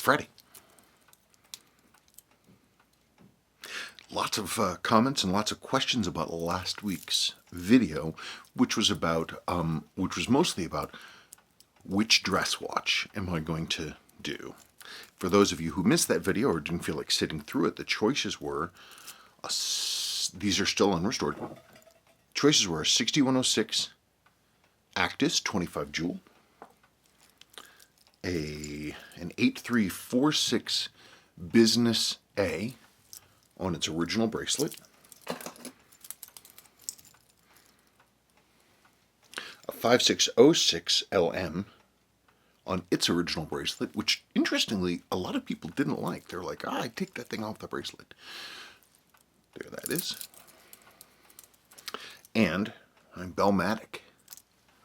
Freddie. Lots of comments and lots of questions about last week's video, which was mostly about which dress watch am I going to do. For those of you who missed that video or didn't feel like sitting through it, the choices were, these are still unrestored. Choices were a 6106 Actis 25 jewel, an 8346 Business A on its original bracelet, a 5606 LM on its original bracelet, which interestingly a lot of people didn't like. They're like, I take that thing off the bracelet. There that is. And I'm Bellmatic,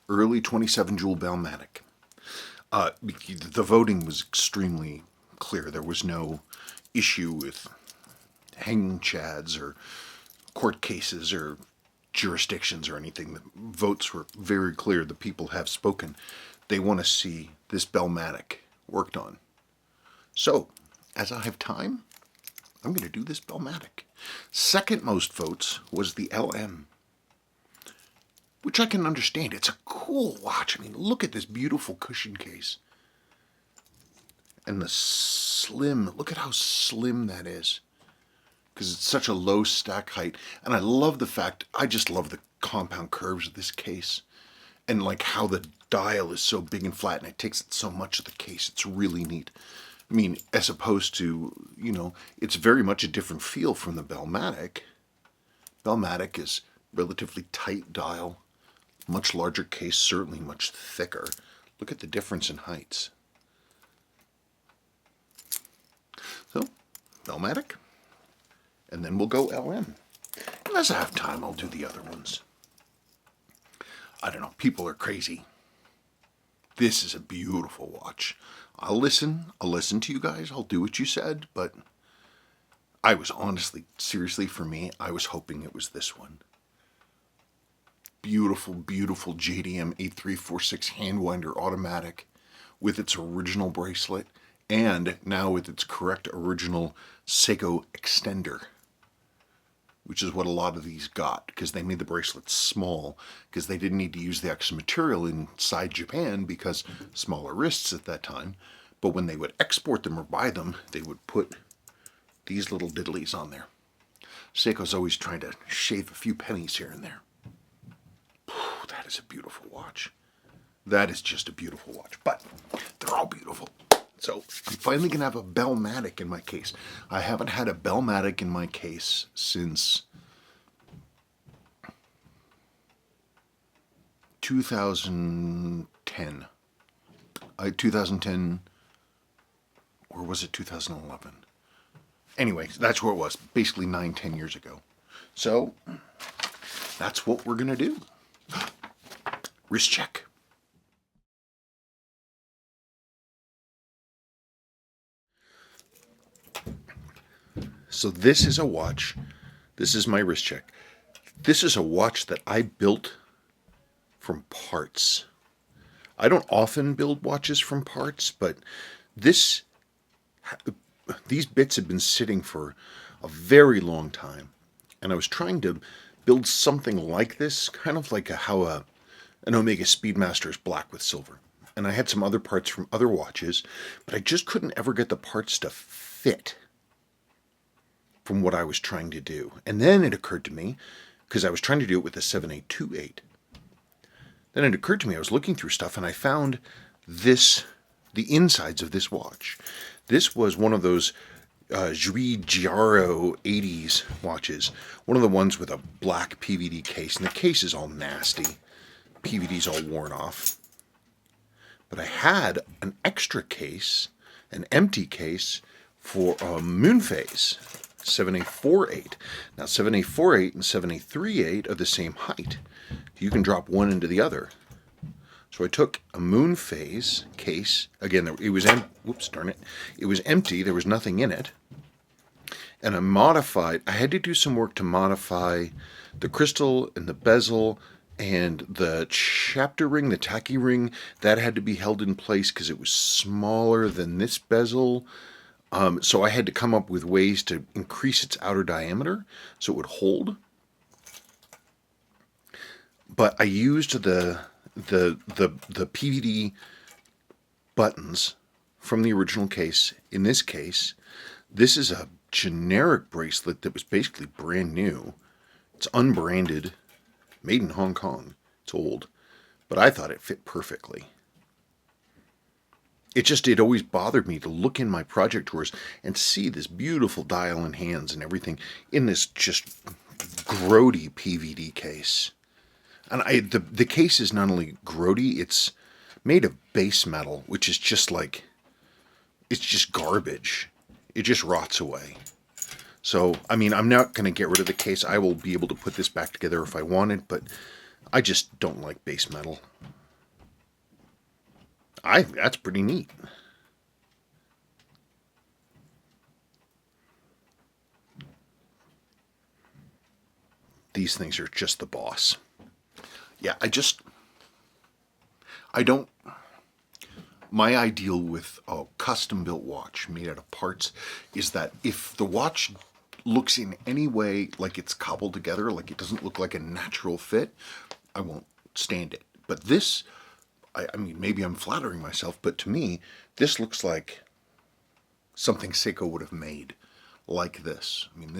early 27 jewel Bellmatic. The voting was extremely clear. There was no issue with hanging chads or court cases or jurisdictions or anything. The votes were very clear. The people have spoken. They want to see this Bellmatic worked on. So, as I have time, I'm going to do this Bellmatic. Second most votes was the LM, which I can understand. It's a cool watch. I mean, look at this beautiful cushion case. And the slim, look at how slim that is. Because it's such a low stack height. And I love the fact, I just love the compound curves of this case. And like how the dial is so big and flat and it takes up so much of the case. It's really neat. I mean, as opposed to, you know, it's very much a different feel from the Bellmatic. Bellmatic is relatively tight dial, much larger case, certainly much thicker. Look at the difference in heights. So, Bellmatic. And then we'll go LM. And as I have time, I'll do the other ones. I don't know, people are crazy. This is a beautiful watch. I'll listen to you guys, I'll do what you said, but I was honestly, seriously for me, I was hoping it was this one. Beautiful, beautiful JDM 8346 handwinder automatic with its original bracelet and now with its correct original Seiko extender, which is what a lot of these got because they made the bracelets small because they didn't need to use the extra material inside Japan because smaller wrists at that time. But when they would export them or buy them, they would put these little diddlies on there. Seiko's always trying to shave a few pennies here and there. That is a beautiful watch. That is just a beautiful watch. But they're all beautiful. So I'm finally going to have a Bellmatic in my case. I haven't had a Bellmatic in my case since 2010. 2010, or was it 2011? Anyway, that's where it was. Basically 9-10 years ago. So that's what we're going to do. Wrist check. So this is a watch. This is my wrist check. This is a watch that I built from parts. I don't often build watches from parts, but these bits have been sitting for a very long time. And I was trying to build something like this, kind of like how an Omega Speedmaster is black with silver. And I had some other parts from other watches, but I just couldn't ever get the parts to fit from what I was trying to do. And then it occurred to me, because I was trying to do it with a 7828. Then it occurred to me, I was looking through stuff and I found the insides of this watch. This was one of those Giugiaro 80s watches. One of the ones with a black PVD case. And the case is all nasty. PVD's all worn off. But I had an extra case, an empty case, for a moon phase. 7848. Now 7848 and 7838 are the same height. You can drop one into the other. So I took a moon phase case. Again, it was it was empty. There was nothing in it. And I had to do some work to modify the crystal and the bezel And the chapter ring, the tacky ring, that had to be held in place because it was smaller than this bezel. So I had to come up with ways to increase its outer diameter so it would hold. But I used the PVD buttons from the original case. In this case, this is a generic bracelet that was basically brand new. It's unbranded, made in Hong Kong. It's old, but I thought it fit perfectly. It always bothered me to look in my project drawers and see this beautiful dial and hands and everything in this just grody PVD case. And the case is not only grody, it's made of base metal, which is just like, it's just garbage. It just rots away. So, I mean, I'm not going to get rid of the case. I will be able to put this back together if I wanted, but I just don't like base metal. That's pretty neat. These things are just the boss. Yeah, my ideal with a custom built watch made out of parts is that if the watch looks in any way like it's cobbled together, like it doesn't look like a natural fit, I won't stand it. But this, I mean, maybe I'm flattering myself, but to me, this looks like something Seiko would have made like this. I mean,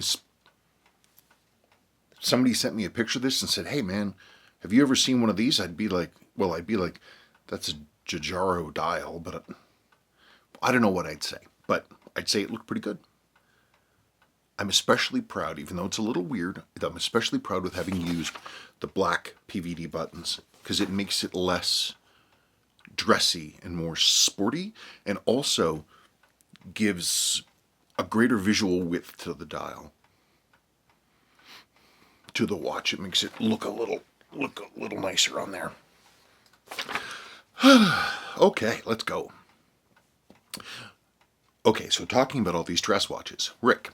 somebody sent me a picture of this and said, hey man, have you ever seen one of these? I'd be like, that's a Giugiaro dial, but I don't know what I'd say. But I'd say it looked pretty good. I'm especially proud, even though it's a little weird, I'm especially proud with having used the black PVD buttons because it makes it less dressy and more sporty, and also gives a greater visual width to the dial. To the watch, it makes it look a little nicer on there. Okay, let's go. Okay, so talking about all these dress watches. Rick,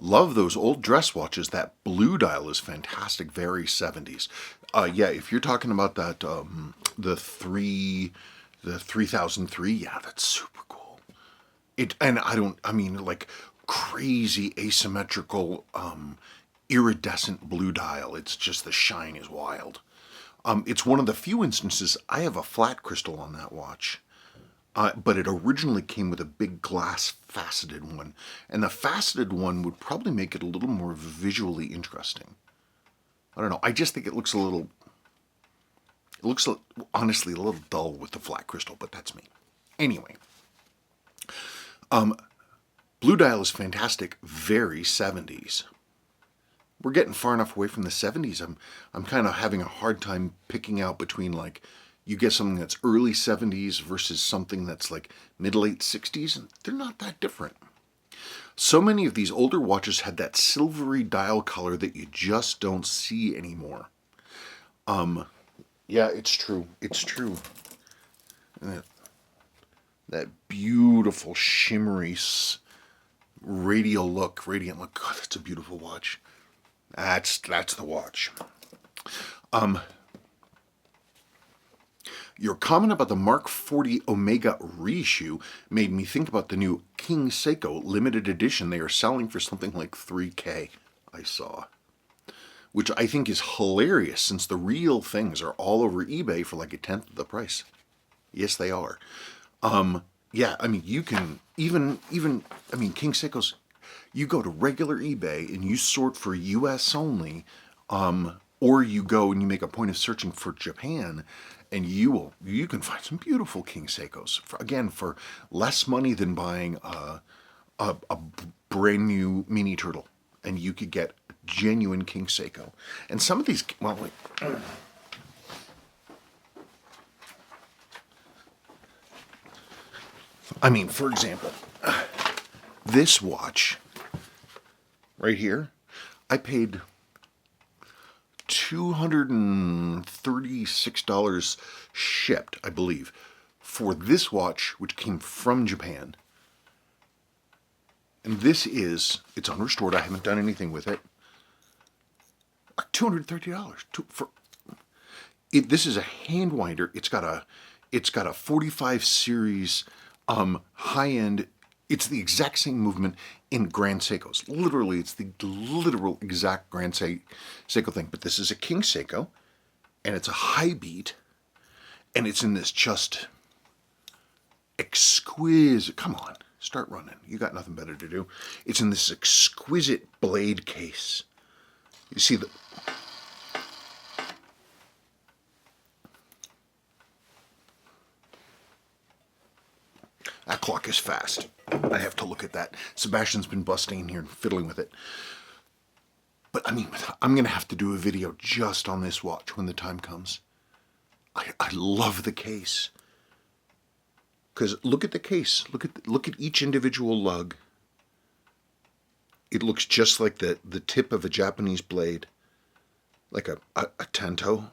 love those old dress watches. That blue dial is fantastic, very 70s. Yeah, if you're talking about that, the 3003, yeah, that's super cool. Like crazy asymmetrical, iridescent blue dial. It's just, the shine is wild. It's one of the few instances I have a flat crystal on that watch, but it originally came with a big glass faceted one, and the faceted one would probably make it a little more visually interesting. I don't know. I just think it looks honestly a little dull with the flat crystal, but that's me. Anyway, blue dial is fantastic, very 70s. We're getting far enough away from the 70s. I'm kind of having a hard time picking out between, like, you get something that's early 70s versus something that's like mid-late 60s, and they're not that different. So many of these older watches had that silvery dial color that you just don't see anymore. Yeah, it's true. It's true. That beautiful shimmery radiant look. God, that's a beautiful watch. That's the watch. Your comment about the Mark 40 Omega reissue made me think about the new King Seiko limited edition they are selling for something like $3,000, I saw. Which I think is hilarious, since the real things are all over eBay for like 1/10 of the price. Yes, they are. Yeah, I mean, you can, King Seiko's, you go to regular eBay and you sort for US only, or you go and you make a point of searching for Japan, and you can find some beautiful King Seikos, for less money than buying a brand new mini turtle, and you could get genuine King Seiko. And some of these, for example, this watch right here, I paid $236 shipped, I believe, for this watch, which came from Japan. And it's unrestored, I haven't done anything with it. $230 This is a hand winder. It's got a 45 series high end. It's the exact same movement in Grand Seikos. Literally, it's the literal exact Grand Seiko thing. But this is a King Seiko, and it's a high beat, and it's in this just exquisite. Come on, start running. You got nothing better to do. It's in this exquisite blade case. You see the. That clock is fast. I have to look at that. Sebastian's been busting in here and fiddling with it. But I mean, I'm going to have to do a video just on this watch when the time comes. I love the case. Because look at the case. Look at each individual lug. It looks just like the tip of a Japanese blade. Like a tanto.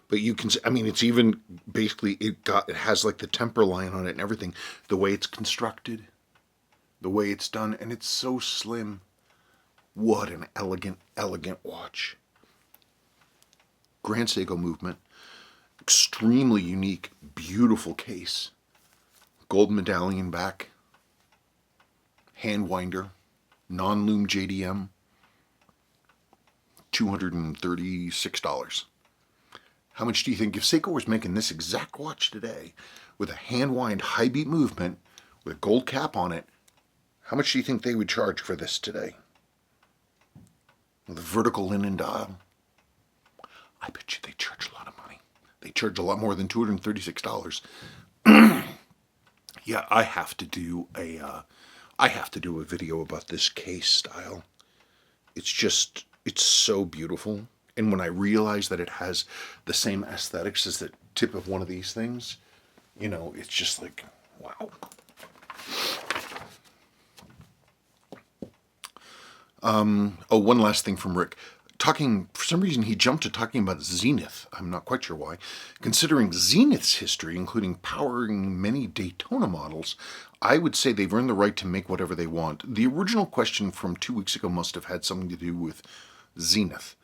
But you can, I mean, it's even basically, it has like the temper line on it and everything. The way it's constructed, the way it's done, and it's so slim. What an elegant, elegant watch. Grand Seiko movement, extremely unique, beautiful case. Gold medallion back, hand winder, non-loom JDM, $236. How much do you think, if Seiko was making this exact watch today with a hand wind high beat movement with a gold cap on it, how much do you think they would charge for this today? With a vertical linen dial? I bet you they charge a lot of money. They charge a lot more than $236. Yeah, I have to do a video about this case style. It's so beautiful. And when I realize that it has the same aesthetics as the tip of one of these things, you know, it's just like, wow. One last thing from Rick. For some reason he jumped to talking about Zenith. I'm not quite sure why. Considering Zenith's history, including powering many Daytona models, I would say they've earned the right to make whatever they want. The original question from 2 weeks ago must have had something to do with Zenith.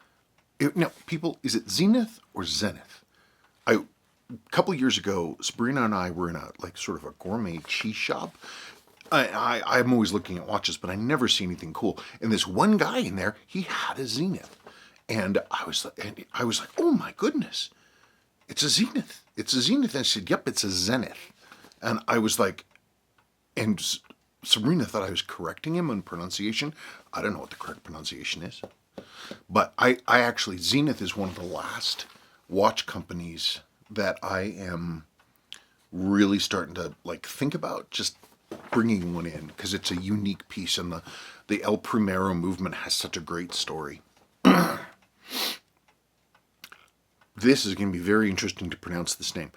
Now, people, is it Zenith or Zenith? A couple years ago, Sabrina and I were in a sort of a gourmet cheese shop. I'm always looking at watches, but I never see anything cool. And this one guy in there, he had a Zenith, and I was like, oh my goodness, it's a Zenith. It's a Zenith. And I said, yep, it's a Zenith. And I was like, and Sabrina thought I was correcting him on pronunciation. I don't know what the correct pronunciation is. But I actually, Zenith is one of the last watch companies that I am really starting to think about just bringing one in, because it's a unique piece, and the El Primero movement has such a great story. This is going to be very interesting to pronounce this name.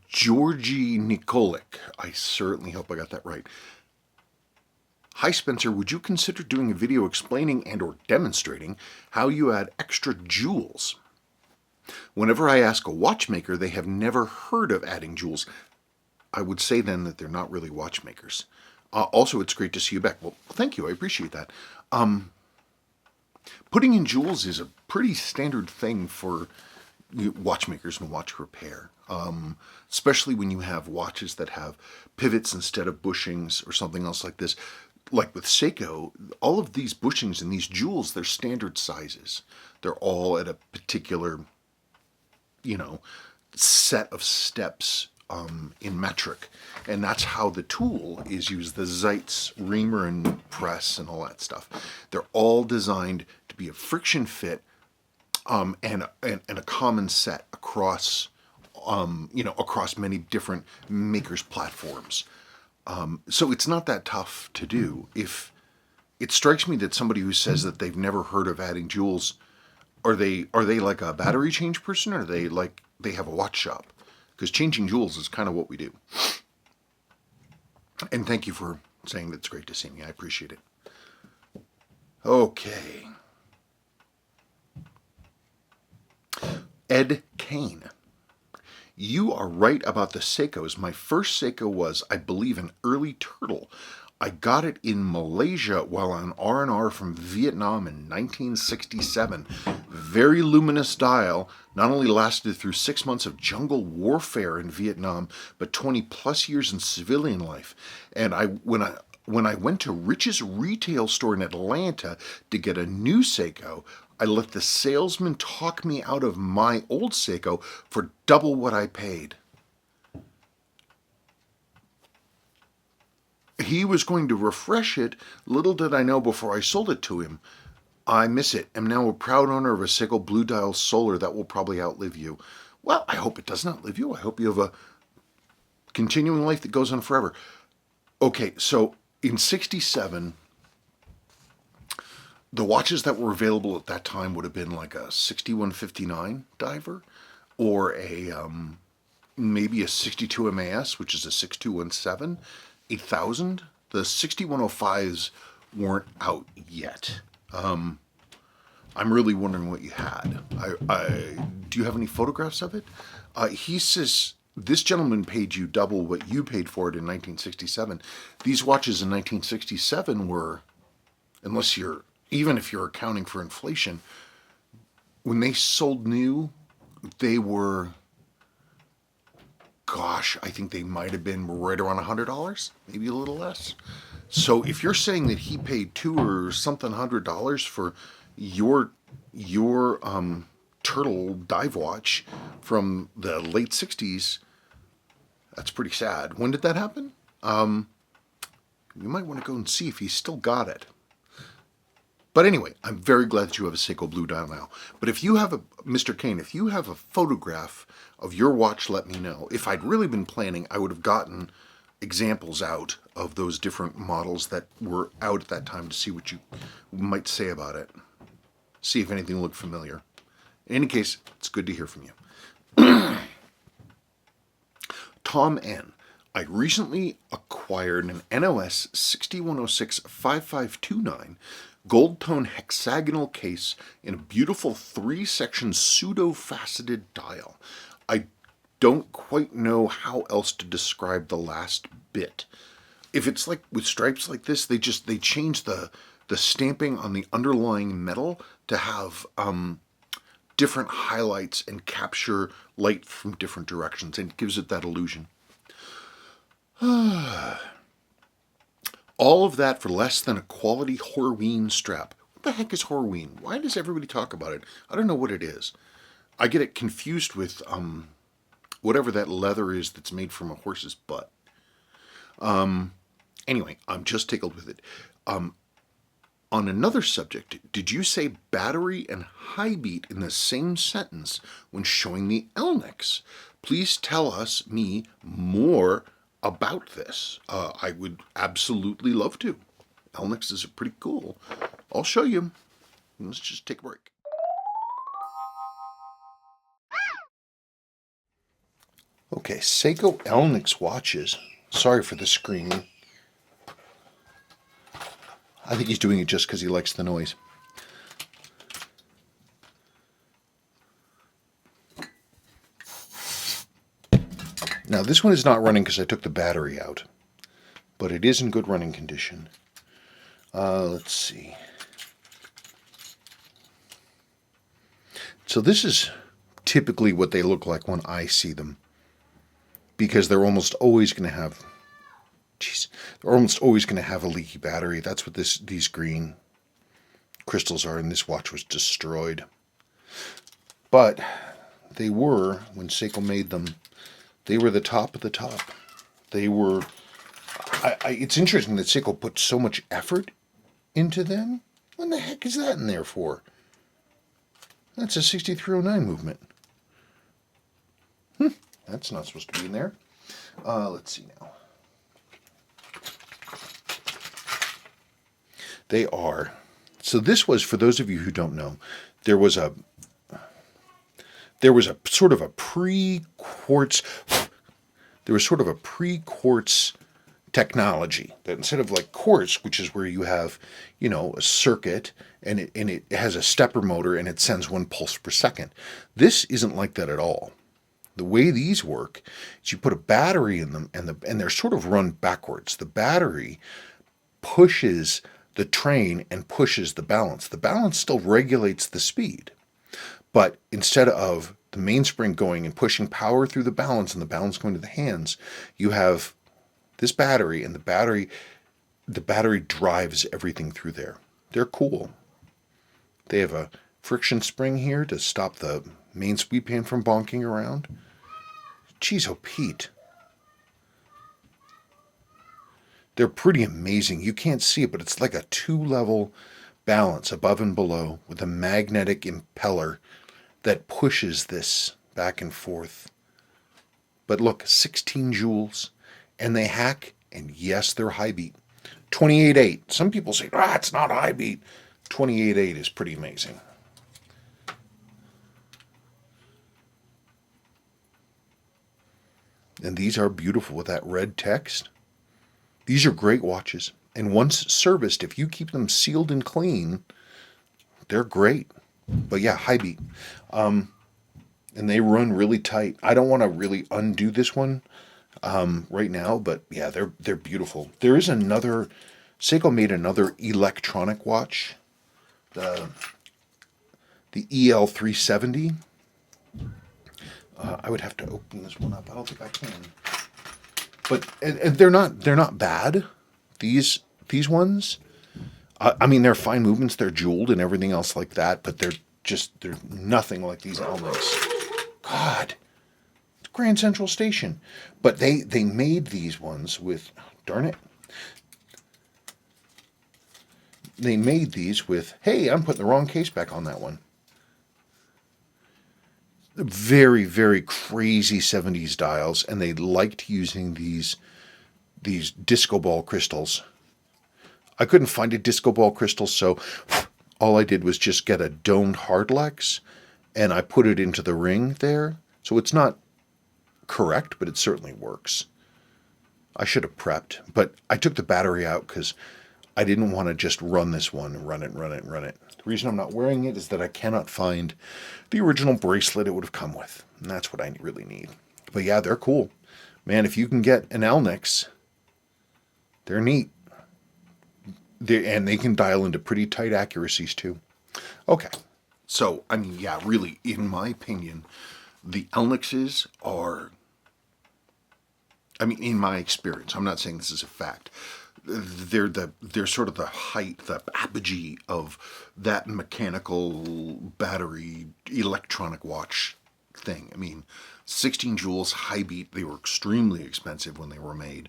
Georgi Nikolic. I certainly hope I got that right. Hi Spencer, would you consider doing a video explaining and or demonstrating how you add extra jewels? Whenever I ask a watchmaker, they have never heard of adding jewels. I would say then that they're not really watchmakers. Also, it's great to see you back. Well, thank you. I appreciate that. Putting in jewels is a pretty standard thing for watchmakers and watch repair. Especially when you have watches that have pivots instead of bushings or something else like this. Like with Seiko, all of these bushings and these jewels, they're standard sizes. They're all at a particular, set of steps in metric. And that's how the tool is used, the Zeitz, reamer, and press, and all that stuff. They're all designed to be a friction fit and a common set across, across many different makers' platforms. So it's not that tough to do. If it strikes me that somebody who says that they've never heard of adding jewels, are they like a battery change person, or are they like they have a watch shop? Because changing jewels is kind of what we do. And thank you for saying that's great to see me. I appreciate it. Okay. Ed Kane. You are right about the Seikos. My first Seiko was, I believe, an early turtle. I got it in Malaysia while on R&R from Vietnam in 1967. Very luminous dial, not only lasted through 6 months of jungle warfare in Vietnam, but 20 plus years in civilian life. And when I went to Rich's retail store in Atlanta to get a new Seiko, I let the salesman talk me out of my old Seiko for double what I paid. He was going to refresh it. Little did I know before I sold it to him. I miss it. I'm now a proud owner of a Seiko Blue Dial Solar that will probably outlive you. Well, I hope it doesn't outlive you. I hope you have a continuing life that goes on forever. Okay, so in 67, the watches that were available at that time would have been like a 6159 diver or a maybe a 62 MAS, which is a 6217, 8000. The 6105s weren't out yet. I'm really wondering what you had. Do you have any photographs of it? He says this gentleman paid you double what you paid for it in 1967. These watches in 1967 were, even if you're accounting for inflation, when they sold new, they were, gosh, I think they might have been right around $100, maybe a little less. So if you're saying that he paid $200 or something for your turtle dive watch from the late 60s, that's pretty sad. When did that happen? You might want to go and see if he's still got it. But anyway, I'm very glad that you have a Seiko Blue Dial now. But if you have Mr. Kane, if you have a photograph of your watch, let me know. If I'd really been planning, I would have gotten examples out of those different models that were out at that time to see what you might say about it. See if anything looked familiar. In any case, it's good to hear from you. Tom N. I recently acquired an NOS 6106-5529 gold tone hexagonal case in a beautiful 3-section pseudo-faceted dial. I don't quite know how else to describe the last bit. If it's like with stripes like this, they change the stamping on the underlying metal to have different highlights and capture light from different directions, and it gives it that illusion. All of that for less than a quality Horween strap. What the heck is Horween? Why does everybody talk about it? I don't know what it is. I get it confused with whatever that leather is that's made from a horse's butt. Anyway, I'm just tickled with it. On another subject, did you say battery and high beat in the same sentence when showing the Elnix? Please tell me more about this. I would absolutely love to. Elnix is pretty cool. I'll show you. Let's just take a break. Okay, Seiko Elnix watches. Sorry for the screaming. I think he's doing it just because he likes the noise. Now, this one is not running because I took the battery out, but it is in good running condition. Let's see. So this is typically what they look like when I see them, because they're almost always going to have, they're almost always going to have a leaky battery. That's what these green crystals are, and this watch was destroyed. But they were, when Seiko made them, they were the top of the top. They were, it's interesting that Seiko put so much effort into them. What the heck is that in there for? That's a 6309 movement. That's not supposed to be in there. Let's see now. They are. So this was, for those of you who don't know, there was a sort of a pre-quartz technology that instead of like quartz, which is where you have, a circuit and it has a stepper motor and it sends 1 pulse per second. This isn't like that at all. The way these work is you put a battery in them and they're sort of run backwards. The battery pushes the train and pushes the balance. The balance still regulates the speed. But instead of the mainspring going and pushing power through the balance and the balance going to the hands, you have this battery, and the battery drives everything through there. They're cool. They have a friction spring here to stop the main sweep pan from bonking around. Jeez, oh Pete. They're pretty amazing. You can't see it, but it's like a 2-level balance above and below with a magnetic impeller that pushes this back and forth. But look, 16 joules, and they hack, and yes, they're high beat. 28.8. Some people say, it's not high beat. 28.8 is pretty amazing. And these are beautiful with that red text. These are great watches. And once serviced, if you keep them sealed and clean, they're great. But yeah, high beat. And they run really tight. I don't want to really undo this one right now, but yeah, they're beautiful. There is another, Seiko made another electronic watch, the EL370. I would have to open this one up. I don't think I can. But and they're not bad. These ones, I mean, they're fine movements. They're jeweled and everything else like that. But they're nothing like these Elnix. God, it's Grand Central Station. But they made these ones with, darn it. They made these with, hey, I'm putting the wrong case back on that one. Very, very crazy 70s dials, and they liked using these disco ball crystals. I couldn't find a disco ball crystal, so all I did was just get a domed hardlex, and I put it into the ring there. So it's not correct, but it certainly works. I should have prepped, but I took the battery out because I didn't want to just run this one, run it. The reason I'm not wearing it is that I cannot find the original bracelet it would have come with. And that's what I really need. But yeah, they're cool. Man, if you can get an Elnix, they're neat. And they can dial into pretty tight accuracies too. Okay. So, I mean, yeah, really, in my opinion, the Elnixes are, I mean, in my experience, I'm not saying this is a fact, they're sort of the height, the apogee of that mechanical battery electronic watch thing. I mean, 16 joules, high beat. They were extremely expensive when they were made,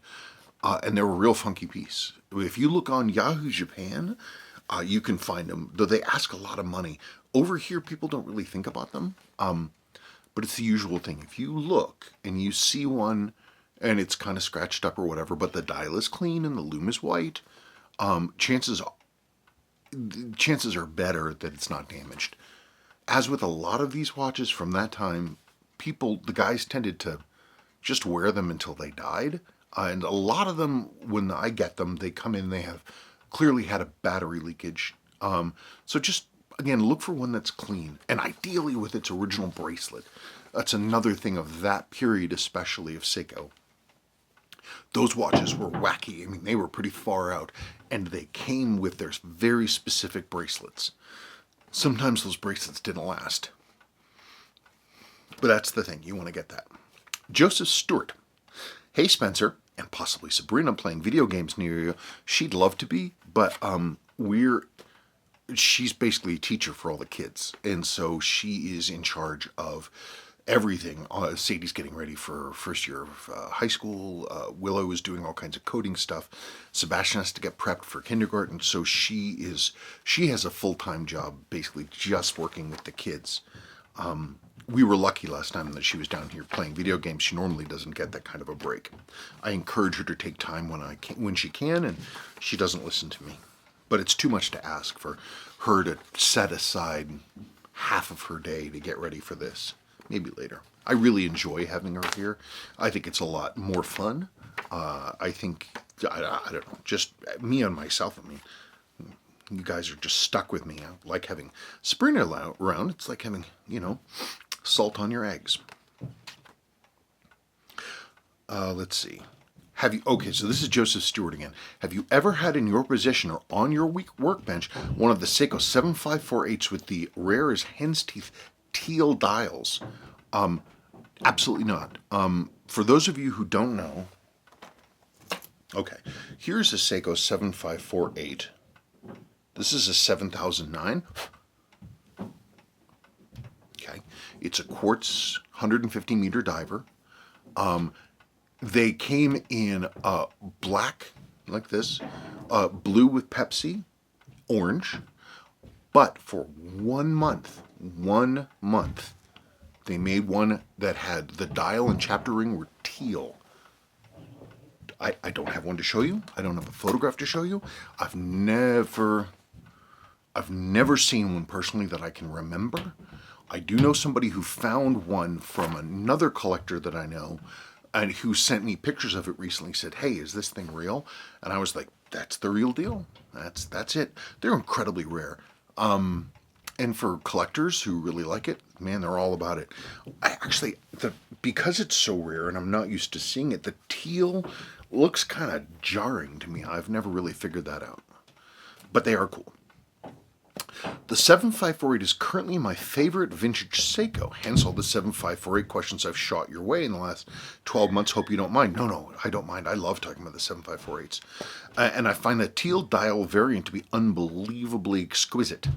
and they're a real funky piece. If you look on Yahoo Japan, you can find them. Though they ask a lot of money over here, people don't really think about them. But it's the usual thing. If you look and you see one, and it's kind of scratched up or whatever, but the dial is clean and the lume is white, chances are better that it's not damaged. As with a lot of these watches from that time, the guys tended to just wear them until they died. And a lot of them, when I get them, they come in, they have clearly had a battery leakage. So just, again, look for one that's clean, and ideally with its original bracelet. That's another thing of that period, especially of Seiko. Those watches were wacky. I mean, they were pretty far out, and they came with their very specific bracelets. Sometimes those bracelets didn't last. But that's the thing. You want to get that. Joseph Stewart. Hey, Spencer, and possibly Sabrina playing video games near you. She'd love to be, but she's basically a teacher for all the kids. And so she is in charge of everything. Sadie's getting ready for first year of high school. Willow is doing all kinds of coding stuff. Sebastian has to get prepped for kindergarten. So she has a full-time job, basically just working with the kids. We were lucky last time that she was down here playing video games. She normally doesn't get that kind of a break. I encourage her to take time when she can, and she doesn't listen to me. But it's too much to ask for her to set aside half of her day to get ready for this. Maybe later. I really enjoy having her here. I think it's a lot more fun. I think, I don't know, just me and myself, I mean, you guys are just stuck with me. I like having Sabrina around. It's like having, salt on your eggs. Let's see. Okay, so this is Joseph Stewart again. Have you ever had in your possession or on your workbench one of the Seiko 7548s with the rare as hen's teeth teal dials. Absolutely not. For those of you who don't know, okay, here's a Seiko 7548. This is a 7009. Okay, it's a Quartz 150 meter diver. They came in black, like this, blue with Pepsi, orange, but for 1 month, they made one that had the dial and chapter ring were teal. I don't have one to show you. I don't have a photograph to show you. I've never seen one personally that I can remember. I do know somebody who found one from another collector that I know, and who sent me pictures of it recently. Said, "Hey, is this thing real?" And I was like, "That's the real deal. That's it." They're incredibly rare. And for collectors who really like it, man, they're all about it. Because it's so rare and I'm not used to seeing it, the teal looks kind of jarring to me. I've never really figured that out. But they are cool. The 7548 is currently my favorite vintage Seiko, hence all the 7548 questions I've shot your way in the last 12 months. Hope you don't mind. No, I don't mind. I love talking about the 7548s. And I find the teal dial variant to be unbelievably exquisite.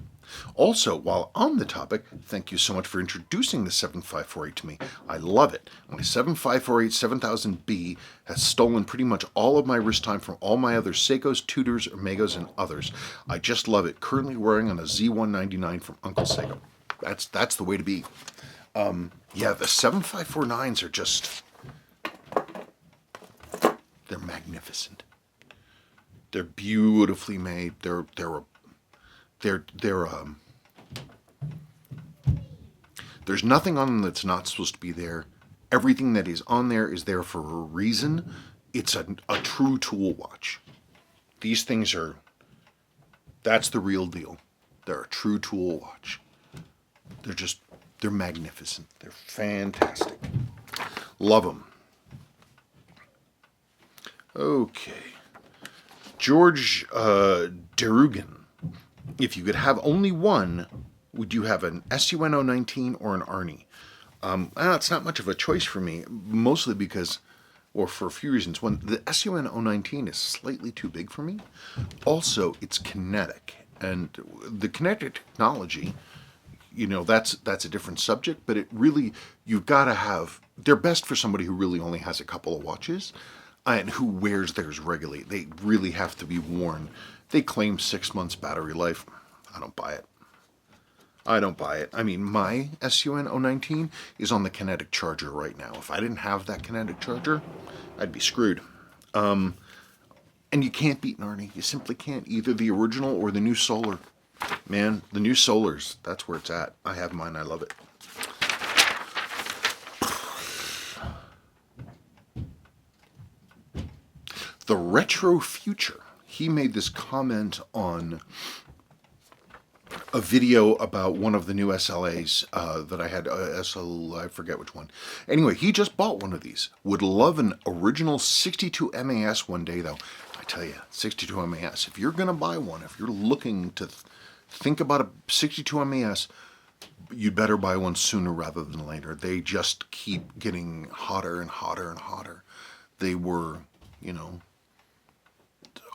Also, while on the topic, thank you so much for introducing the 7548 to me. I love it. My 7548 7000B has stolen pretty much all of my wrist time from all my other Seikos, Tudors, Omegos, and others. I just love it. Currently wearing on a Z199 from Uncle Seiko. That's the way to be. Yeah, the 7549s are just... they're magnificent. They're beautifully made. There's nothing on them that's not supposed to be there. Everything that is on there is there for a reason. It's a true tool watch. These things that's the real deal. They're a true tool watch. They're magnificent. They're fantastic. Love them. Okay. George Derugan. If you could have only one, would you have an SUN-019 or an Arnie? It's not much of a choice for me, mostly because, or for a few reasons. One, the SUN-019 is slightly too big for me. Also, it's kinetic, and the kinetic technology, that's a different subject, but it really, you've got to have, they're best for somebody who really only has a couple of watches, and who wears theirs regularly. They really have to be worn. They claim 6 months battery life. I don't buy it. I mean, my SUN-019 is on the kinetic charger right now. If I didn't have that kinetic charger, I'd be screwed. And you can't beat an Arnie. You simply can't. Either the original or the new Solar. Man, the new Solars, that's where it's at. I have mine. I love it. The Retro Future. He made this comment on a video about one of the new SLAs that I had. I forget which one. Anyway, he just bought one of these. Would love an original 62 MAS one day, though. I tell you, 62 MAS. If you're going to buy one, if you're looking to think about a 62 MAS, you'd better buy one sooner rather than later. They just keep getting hotter and hotter and hotter. They were,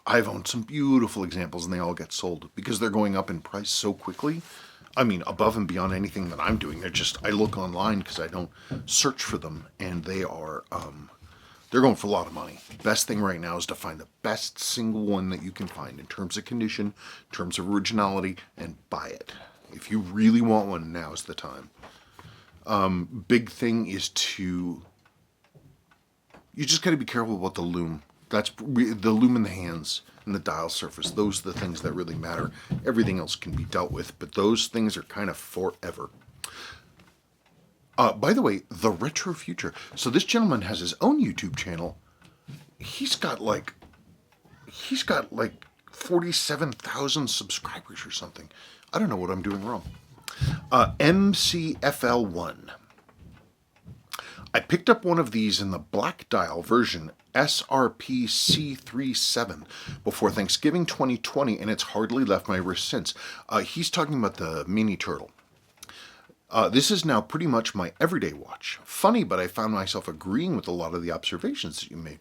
I've owned some beautiful examples and they all get sold because they're going up in price so quickly. I mean, above and beyond anything that I'm doing. I look online because I don't search for them, and they're going for a lot of money. Best thing right now is to find the best single one that you can find in terms of condition, in terms of originality, and buy it. If you really want one, now's the time. Big thing is you just got to be careful about the loom. That's the loom in the hands and the dial surface. Those are the things that really matter. Everything else can be dealt with, but those things are kind of forever. By the way, the Retro Future. So this gentleman has his own YouTube channel. He's got like 47,000 subscribers or something. I don't know what I'm doing wrong. MCFL1. I picked up one of these in the black dial version, SRP C37, before Thanksgiving 2020, and it's hardly left my wrist since. He's talking about the Mini Turtle. This is now pretty much my everyday watch. Funny, but I found myself agreeing with a lot of the observations that you made.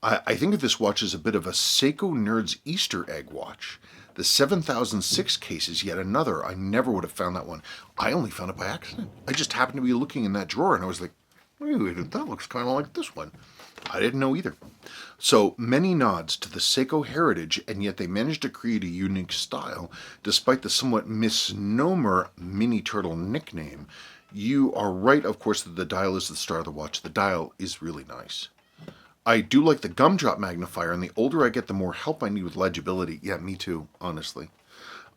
I think of this watch as a bit of a Seiko Nerd's Easter egg watch. The 7006 case is yet another. I never would have found that one. I only found it by accident. I just happened to be looking in that drawer and I was like, wait, that looks kind of like this one. I didn't know either. So many nods to the Seiko heritage, and yet they managed to create a unique style despite the somewhat misnomer Mini Turtle nickname. You are right, of course, that the dial is the star of the watch. The dial is really nice. I do like the gumdrop magnifier, and the older I get, the more help I need with legibility. Yeah, me too, honestly.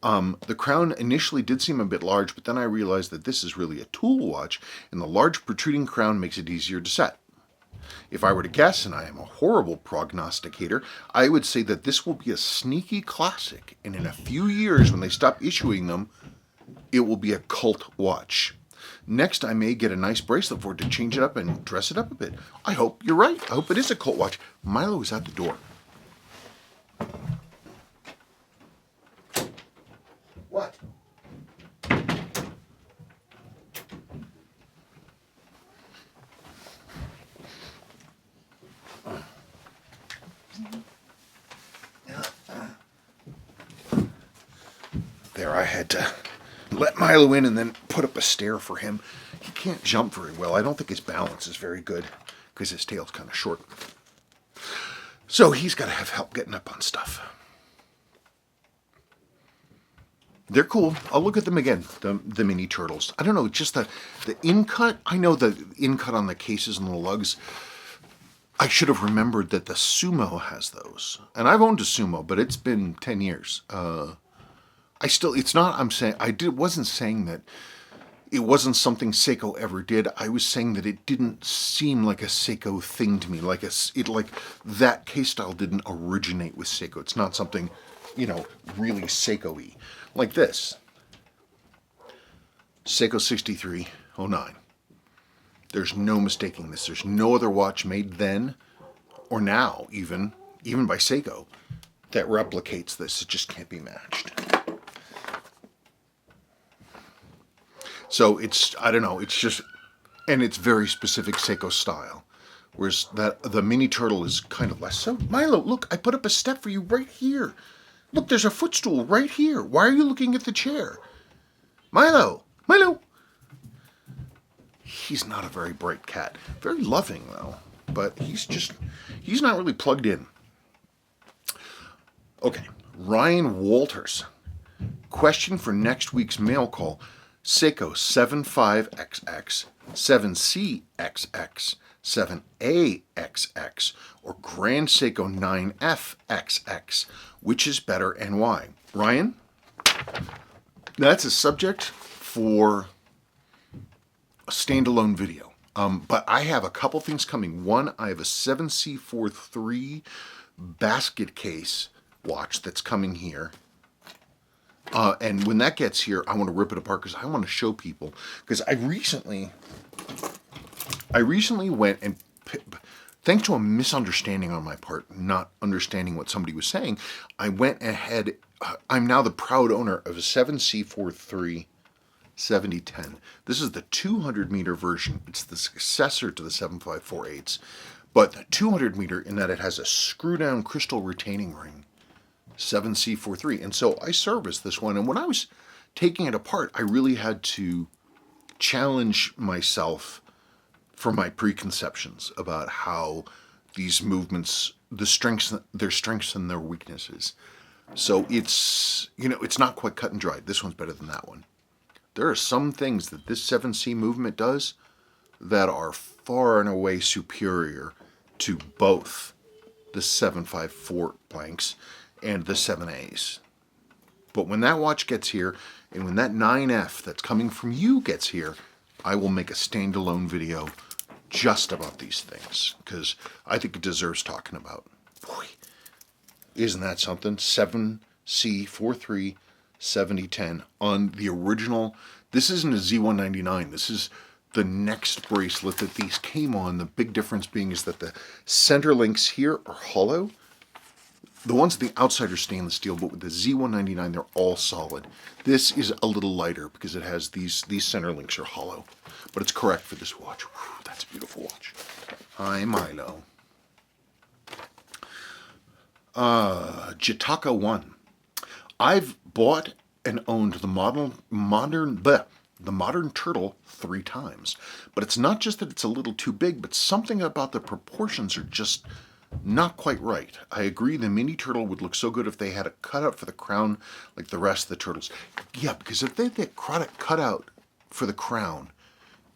The crown initially did seem a bit large, but then I realized that this is really a tool watch, and the large protruding crown makes it easier to set. If I were to guess, and I am a horrible prognosticator, I would say that this will be a sneaky classic, and in a few years when they stop issuing them, it will be a cult watch. Next, I may get a nice bracelet for it to change it up and dress it up a bit. I hope you're right. I hope it is a cult watch. Milo is at the door. What? There, I had to let Milo in and then put up a stair for him. He can't jump very well. I don't think his balance is very good because his tail's kind of short. So he's got to have help getting up on stuff. They're cool. I'll look at them again, the mini turtles. I don't know, just the in-cut. I know the in-cut on the cases and the lugs. I should have remembered that the Sumo has those. And I've owned a Sumo, but it's been 10 years. Wasn't saying that it wasn't something Seiko ever did. I was saying that it didn't seem like a Seiko thing to me. Like that case style didn't originate with Seiko. It's not something, really Seiko-y. Like this. Seiko 6309. There's no mistaking this. There's no other watch made then, or now even by Seiko, that replicates this. It just can't be matched. So it's just, and it's very specific Seiko style. Whereas the mini turtle is kind of less so. Milo, look, I put up a step for you right here. Look, there's a footstool right here. Why are you looking at the chair? Milo! He's not a very bright cat. Very loving, though. But he's not really plugged in. Okay, Ryan Walters. Question for next week's mail call. Seiko 75XX, 7CXX, 7AXX, or Grand Seiko 9FXX. Which is better and why? Ryan, that's a subject for a standalone video. But I have a couple things coming. One, I have a 7C43 basket case watch that's coming here. And when that gets here, I want to rip it apart because I want to show people. Because I recently went and, thanks to a misunderstanding on my part, not understanding what somebody was saying, I went ahead. I'm now the proud owner of a 7C43 7010. This is the 200 meter version. It's the successor to the 7548s, but the 200 meter in that it has a screw down crystal retaining ring. 7C43. And so I serviced this one. And when I was taking it apart, I really had to challenge myself for my preconceptions about how these movements, their strengths and their weaknesses. So it's not quite cut and dried. This one's better than that one. There are some things that this 7C movement does that are far and away superior to both the 754 blanks and the 7As. But when that watch gets here, and when that 9F that's coming from you gets here, I will make a standalone video just about these things, because I think it deserves talking about. Boy, isn't that something? 7C43 7010 on the original. This isn't a Z199. This is the next bracelet that these came on. The big difference being is that the center links here are hollow. The ones on the outside are stainless steel, but with the Z199, they're all solid. This is a little lighter because it has these center links are hollow, but it's correct for this watch. Whew, that's a beautiful watch. Hi, Milo. Jitaka 1. I've bought and owned the modern turtle 3 times, but it's not just that it's a little too big, but something about the proportions are just not quite right. I agree the mini turtle would look so good if they had a cutout for the crown like the rest of the turtles. Yeah, because if they had that cutout for the crown,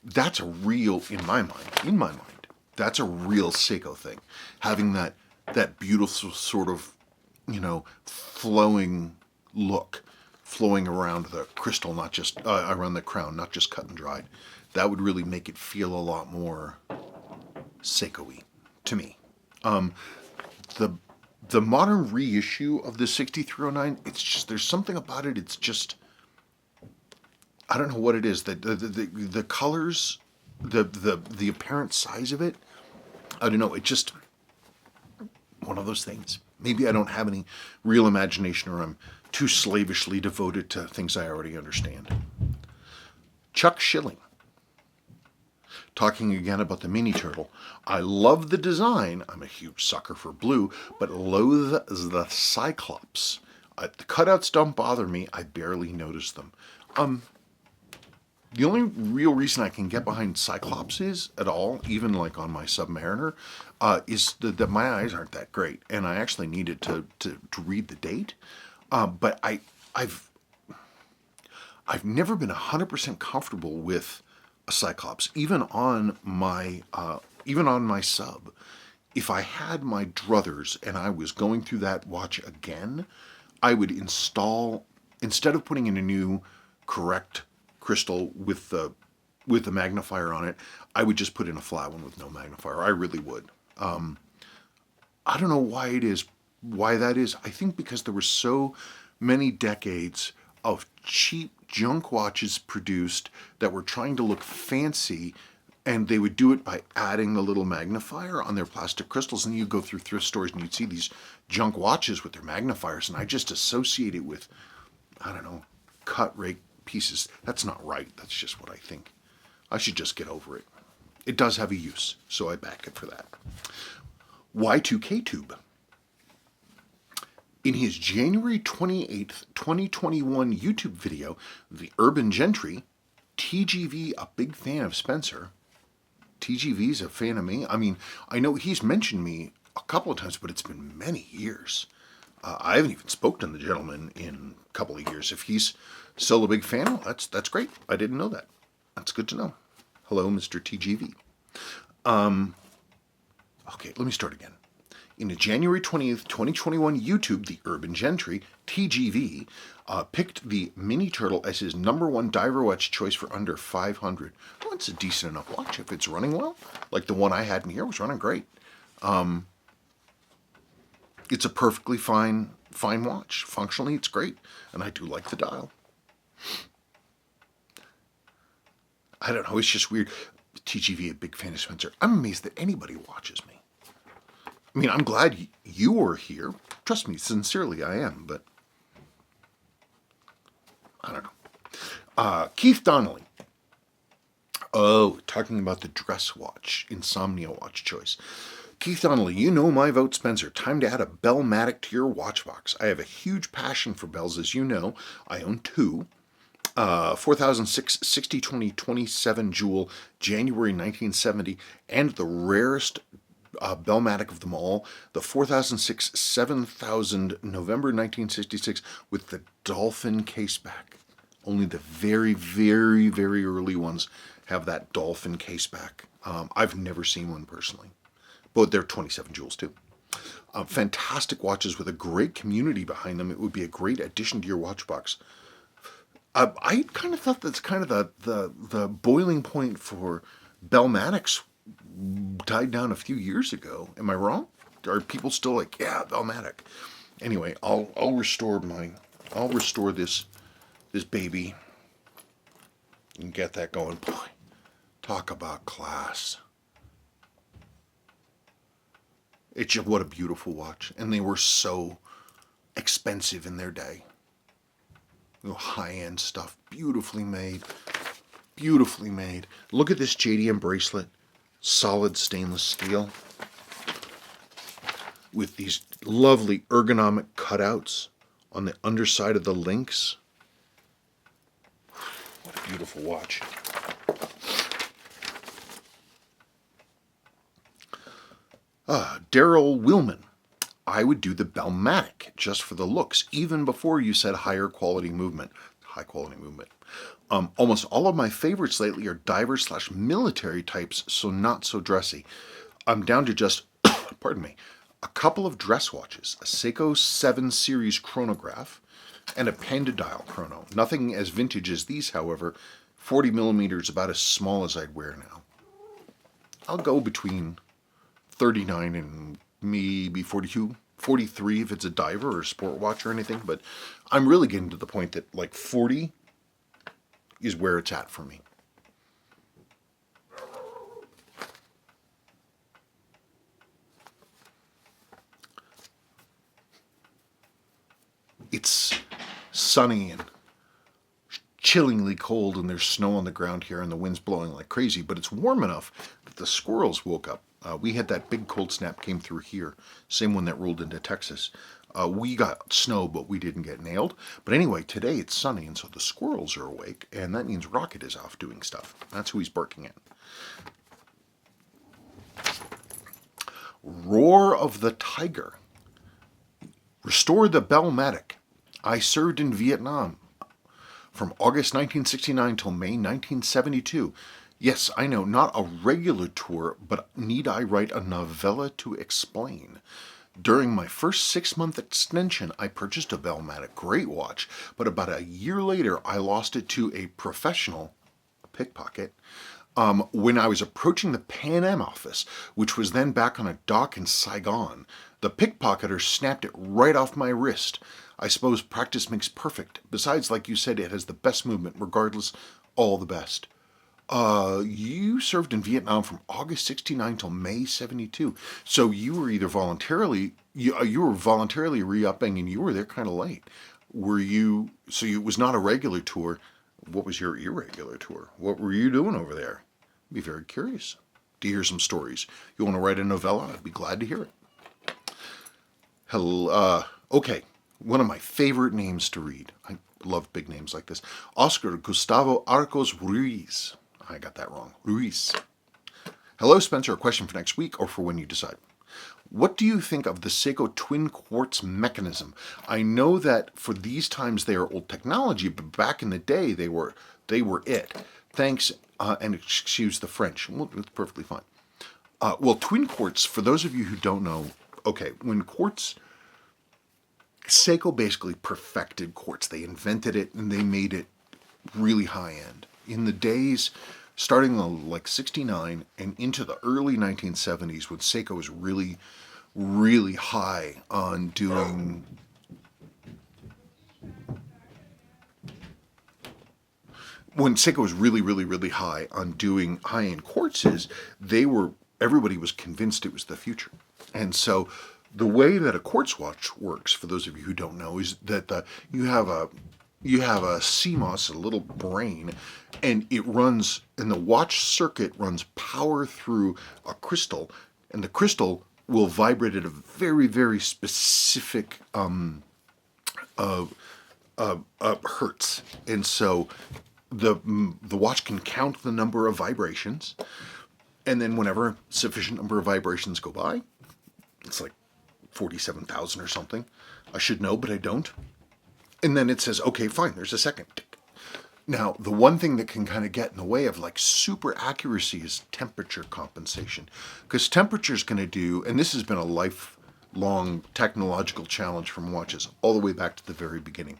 that's a real, in my mind, that's a real Seiko thing. Having that beautiful sort of, flowing look, flowing around the crystal, not just around the crown, not just cut and dried. That would really make it feel a lot more Seiko-y to me. The modern reissue of the 6309, it's just, there's something about it. It's just, I don't know what it is. The colors, the apparent size of it, I don't know. It just one of those things. Maybe I don't have any real imagination, or I'm too slavishly devoted to things I already understand. Chuck Schilling. Talking again about the mini turtle. I love the design. I'm a huge sucker for blue, but loathe the Cyclops. The cutouts don't bother me. I barely notice them. The only real reason I can get behind Cyclops is at all, even like on my Submariner, is that my eyes aren't that great, and I actually needed to read the date. But I've never been 100% comfortable with a Cyclops, even on my sub. If I had my druthers and I was going through that watch again, I would install, instead of putting in a new correct crystal with the magnifier on it, I would just put in a flat one with no magnifier. I really would. I don't know why that is. I think because there were so many decades of cheap junk watches produced that were trying to look fancy, and they would do it by adding a little magnifier on their plastic crystals. And you go through thrift stores and you'd see these junk watches with their magnifiers, and I just associate it with, I don't know, cut rate pieces. That's not right. That's just what I think. I should just get over it. It does have a use, so I back it for that. Y2K Tube. In his January 28th, 2021 YouTube video, The Urban Gentry, TGV, a big fan of Spencer. TGV's a fan of me. I mean, I know he's mentioned me a couple of times, but it's been many years. I haven't even spoken to the gentleman in a couple of years. If he's still a big fan, well, that's great. I didn't know that. That's good to know. Hello, Mr. TGV. Okay, let me start again. In a January 20th, 2021 YouTube, The Urban Gentry, TGV, picked the Mini Turtle as his #1 diver watch choice for under $500. Well, it's a decent enough watch if it's running well. Like the one I had in here was running great. It's a perfectly fine watch. Functionally, it's great, and I do like the dial. I don't know, it's just weird. TGV, a big fan of Spencer. I'm amazed that anybody watches me. I mean, I'm glad you are here. Trust me, sincerely, I am, but I don't know. Keith Donnelly. Oh, talking about the dress watch, Insomnia Watch choice. Keith Donnelly, you know my vote, Spencer. Time to add a Bellmatic to your watch box. I have a huge passion for bells, as you know. I own 2. 4006 6020 27 jewel, January 1970, and the rarest Bellmatic of them all, the 4006 7000 November 1966 with the dolphin caseback. Only the very, very, very early ones have that dolphin caseback. I've never seen one personally, but they're 27 jewels too. Fantastic watches with a great community behind them. It would be a great addition to your watch box. I kind of thought that's kind of the boiling point for Bellmatics died down a few years ago. Am I wrong? Are people still like, yeah, Bellmatic? Anyway, I'll restore this baby and get that going. Boy, talk about class. It's just, what a beautiful watch. And they were so expensive in their day. High-end stuff, beautifully made, beautifully made. Look at this JDM bracelet, solid stainless steel, with these lovely ergonomic cutouts on the underside of the links. What a beautiful watch. Daryl Willman. I would do the Bellmatic just for the looks, even before you said higher quality movement. High quality movement. Almost all of my favorites lately are diver/military types, so not so dressy. I'm down to just, pardon me, a couple of dress watches, a Seiko 7 series chronograph, and a Panda dial chrono. Nothing as vintage as these, however. 40 millimeters, about as small as I'd wear now. I'll go between 39 and maybe 42, 43 if it's a diver or a sport watch or anything, but I'm really getting to the point that like 40 is where it's at for me. It's sunny and chillingly cold and there's snow on the ground here and the wind's blowing like crazy, but it's warm enough that the squirrels woke up. We had that big cold snap came through here, same one that rolled into Texas. We got snow, but we didn't get nailed. But anyway, today it's sunny, and so the squirrels are awake, and that means Rocket is off doing stuff. That's who he's barking at. Roar of the Tiger. Restore the Bellmatic. I served in Vietnam from August 1969 till May 1972. Yes, I know, not a regular tour, but need I write a novella to explain? During my first 6-month extension, I purchased a Bellmatic, great watch, but about a year later, I lost it to a professional pickpocket when I was approaching the Pan Am office, which was then back on a dock in Saigon. The pickpocketer snapped it right off my wrist. I suppose practice makes perfect. Besides, like you said, it has the best movement. Regardless, all the best. You served in Vietnam from August 69 till May 72. So you were either voluntarily, you were voluntarily re-upping and you were there kind of late. Were you, so it was not a regular tour. What was your irregular tour? What were you doing over there? I'd be very curious to hear some stories. You want to write a novella? I'd be glad to hear it. Hello, okay. One of my favorite names to read. I love big names like this. Oscar Gustavo Arcos Ruiz. I got that wrong. Ruiz. Hello, Spencer. A question for next week or for when you decide. What do you think of the Seiko twin quartz mechanism? I know that for these times they are old technology, but back in the day they were it. Thanks, and excuse the French. Well, it's perfectly fine. Well, twin quartz, for those of you who don't know, okay, when quartz, Seiko basically perfected quartz. They invented it and they made it really high end. In the days starting in like 69 and into the early 1970s when Seiko was really, really high on doing high-end quartzes, everybody was convinced it was the future. And so the way that a quartz watch works, for those of you who don't know, is that you have a CMOS, a little brain, and it runs, and the watch circuit runs power through a crystal, and the crystal will vibrate at a very, very specific hertz. And so the watch can count the number of vibrations, and then whenever sufficient number of vibrations go by, it's like 47,000 or something. I should know, but I don't. And then it says, okay, fine, there's a second tick. Now, the one thing that can kind of get in the way of like super accuracy is temperature compensation. Because temperature's going to do, and this has been a lifelong technological challenge from watches all the way back to the very beginning.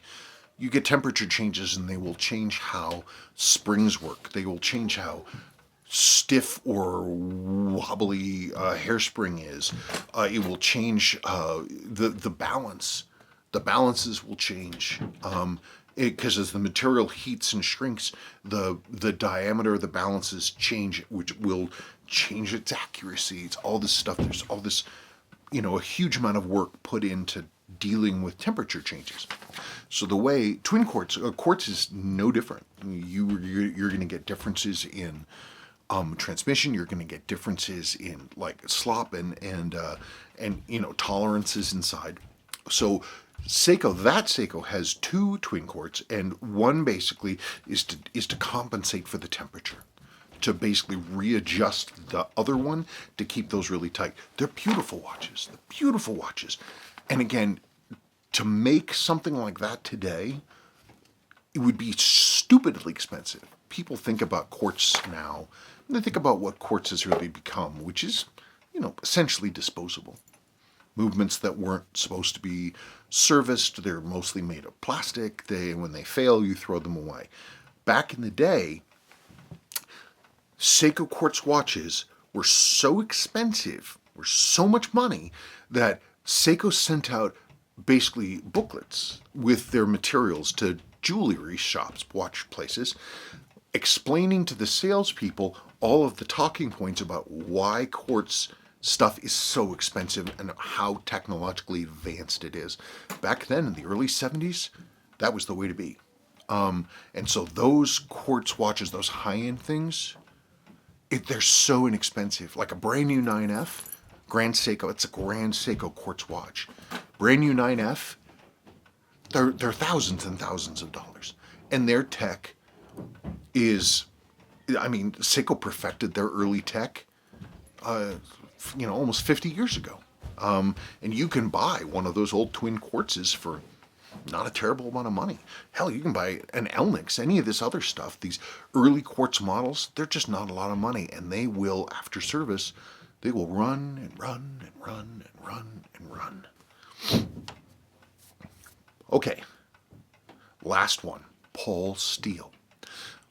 You get temperature changes and they will change how springs work. They will change how stiff or wobbly hairspring is. It will change the balance. The balances will change because as the material heats and shrinks, the diameter of the balances change, which will change its accuracy. It's all this stuff. There's all this a huge amount of work put into dealing with temperature changes. So the way twin quartz, quartz is no different. You're going to get differences in transmission. You're going to get differences in like slop and tolerances inside. So Seiko has two twin quartz, and one basically is to compensate for the temperature, to basically readjust the other one to keep those really tight. They're beautiful watches. They're beautiful watches. And again, to make something like that today, it would be stupidly expensive. People think about quartz now, and they think about what quartz has really become, which is, essentially disposable. Movements that weren't supposed to be serviced, they're mostly made of plastic. When they fail, you throw them away. Back in the day, Seiko quartz watches were so expensive, were so much money, that Seiko sent out basically booklets with their materials to jewelry shops, watch places, explaining to the salespeople all of the talking points about why quartz stuff is so expensive and how technologically advanced it is. Back then, in the early 70s, that was the way to be. And so those quartz watches, those high-end things, they're so inexpensive. Like a brand new 9F, Grand Seiko, it's a Grand Seiko quartz watch. Brand new 9F, they're thousands and thousands of dollars. And their tech is, Seiko perfected their early tech, almost 50 years ago. And you can buy one of those old twin quartzes for not a terrible amount of money. Hell, you can buy an Elnix, any of this other stuff. These early quartz models, they're just not a lot of money. And they will, after service, they will run and run and run and run and run. Okay, last one, Paul Steele.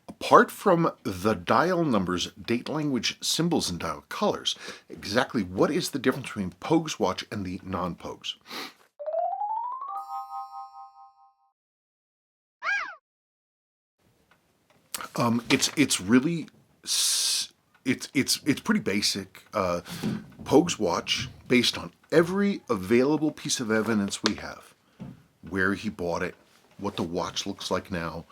Apart from the dial numbers, date language, symbols, and dial colors, exactly what is the difference between Pogue's watch and the non-Pogues? It's really it's pretty basic. Pogue's watch, based on every available piece of evidence we have, where he bought it, what the watch looks like now,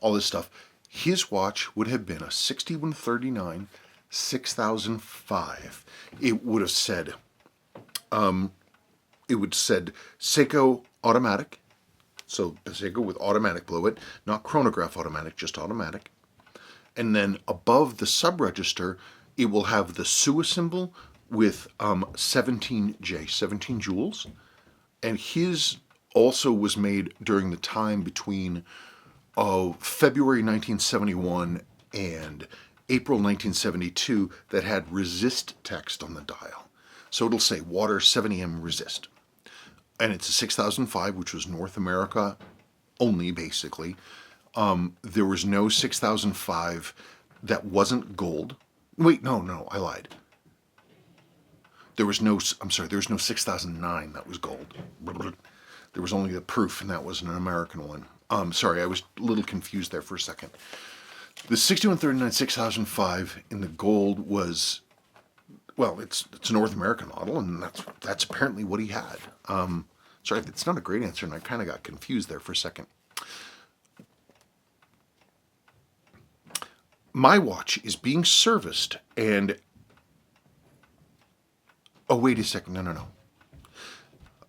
all this stuff. His watch would have been a 6139 6005. It would have said, Seiko automatic. So Seiko with automatic below it, not chronograph automatic, just automatic. And then above the sub-register, it will have the SUA symbol with 17J, 17 jewels. And his also was made during the time between February 1971 and April 1972 that had resist text on the dial. So it'll say water 70M resist. And it's a 6005, which was North America only, basically. There was no 6005 that wasn't gold. Wait, no, I lied. There was no 6009 that was gold. There was only the proof, and that was an American one. Sorry, I was a little confused there for a second. The 6139 6005 in the gold was, well, it's a North American model, and that's apparently what he had. Sorry, it's not a great answer, and I kind of got confused there for a second. My watch is being serviced, and oh, wait a second, no.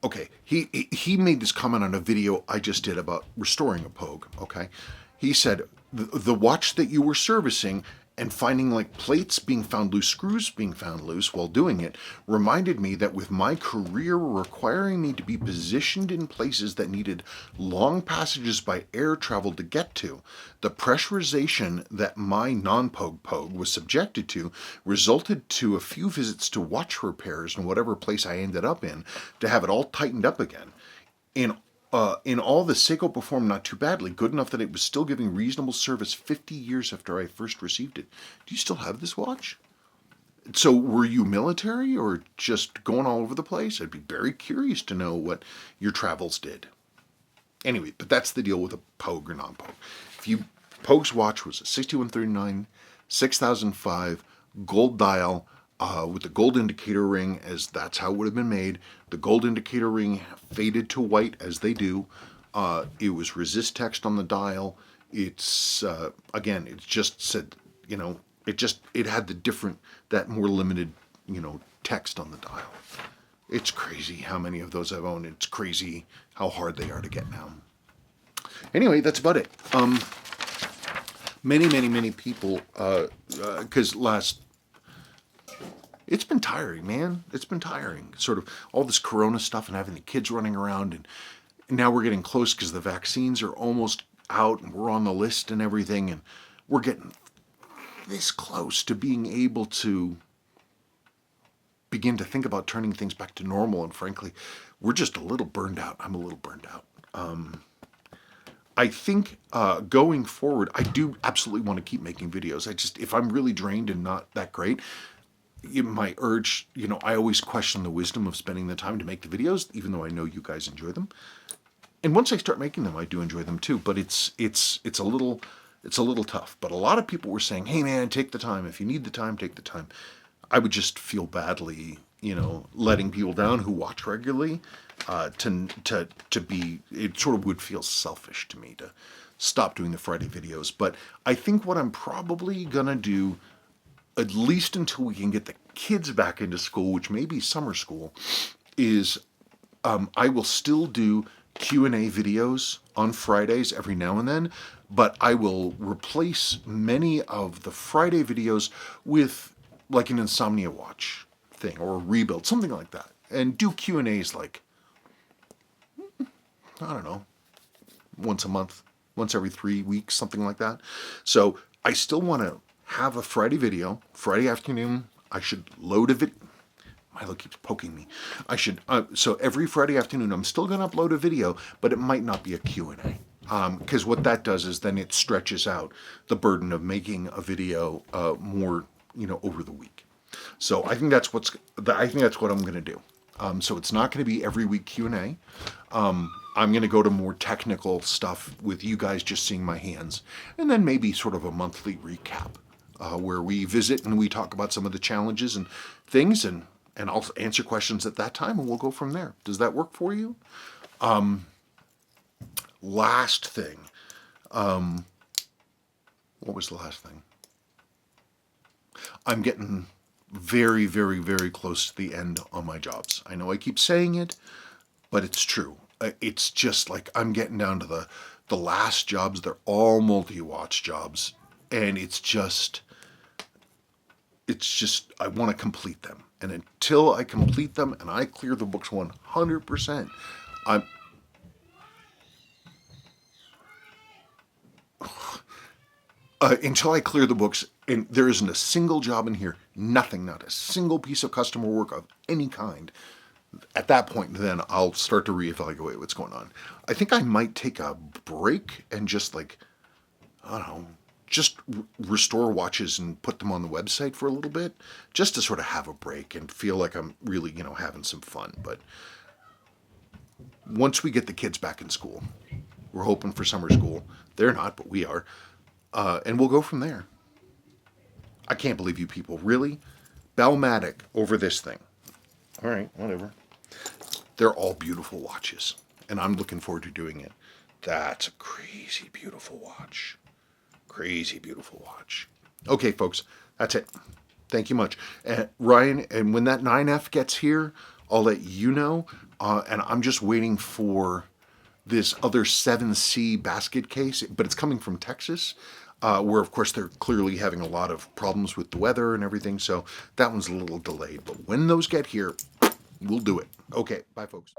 Okay, he made this comment on a video I just did about restoring a Pogue, okay? He said, the watch that you were servicing and finding like plates being found loose, screws being found loose while doing it, reminded me that with my career requiring me to be positioned in places that needed long passages by air travel to get to, the pressurization that my non-Pogue Pogue was subjected to resulted to a few visits to watch repairs in whatever place I ended up in to have it all tightened up again. In all, the Seiko performed not too badly, good enough that it was still giving reasonable service 50 years after I first received it. Do you still have this watch? So were you military or just going all over the place? I'd be very curious to know what your travels did. Anyway, but that's the deal with a Pogue or non-Pogue. Pogue's watch was a 6139 6005 gold dial, with the gold indicator ring, as that's how it would have been made. The gold indicator ring faded to white as they do. It was resist text on the dial. It's again, it just said, it had the different, that more limited, text on the dial. It's crazy how many of those I've owned. It's crazy how hard they are to get now. Anyway, that's about it. Many people, because it's been tiring, man. It's been tiring. Sort of all this corona stuff and having the kids running around, and now we're getting close because the vaccines are almost out and we're on the list and everything, and we're getting this close to being able to begin to think about turning things back to normal. And frankly, we're just a little burned out. I'm a little burned out. I think going forward, I do absolutely want to keep making videos. If I'm really drained and not that great, my urge, I always question the wisdom of spending the time to make the videos, even though I know you guys enjoy them. And once I start making them, I do enjoy them too. But it's a little tough. But a lot of people were saying, "Hey man, take the time. If you need the time, take the time." I would just feel badly, letting people down who watch regularly. It sort of would feel selfish to me to stop doing the Friday videos. But I think what I'm probably gonna do, at least until we can get the kids back into school, which may be summer school, is I will still do Q&A videos on Fridays every now and then, but I will replace many of the Friday videos with like an Insomnia Watch thing or a rebuild, something like that, and do Q&As like, I don't know, once a month, once every 3 weeks, something like that. So I still want to have a Friday video. Friday afternoon, I should load a video. Milo keeps poking me. So every Friday afternoon, I'm still going to upload a video, but it might not be a Q&A. Because what that does is then it stretches out the burden of making a video more, over the week. So I think that's what I'm going to do. So it's not going to be every week Q&A. I'm going to go to more technical stuff with you guys just seeing my hands, and then maybe sort of a monthly recap where we visit and we talk about some of the challenges and things, and I'll answer questions at that time, and we'll go from there. Does that work for you? Last thing. What was the last thing? I'm getting very, very, very close to the end on my jobs. I know I keep saying it, but it's true. It's just like I'm getting down to the last jobs. They're all multi-watch jobs, and it's just I want to complete them. And until I complete them and I clear the books 100%, until I clear the books, and there isn't a single job in here, nothing, not a single piece of customer work of any kind, at that point, then I'll start to reevaluate what's going on. I think I might take a break and just just restore watches and put them on the website for a little bit, just to sort of have a break and feel like I'm really, having some fun. But once we get the kids back in school, we're hoping for summer school. They're not, but we are. And we'll go from there. I can't believe you people. Really? Bellmatic over this thing. All right, whatever. They're all beautiful watches, and I'm looking forward to doing it. That's a crazy beautiful watch. Crazy beautiful watch. Okay, folks, that's it. Thank you much. Ryan, and when that 9F gets here, I'll let you know. And I'm just waiting for this other 7C basket case, but it's coming from Texas, where, of course, they're clearly having a lot of problems with the weather and everything, so that one's a little delayed. But when those get here, we'll do it. Okay, bye, folks.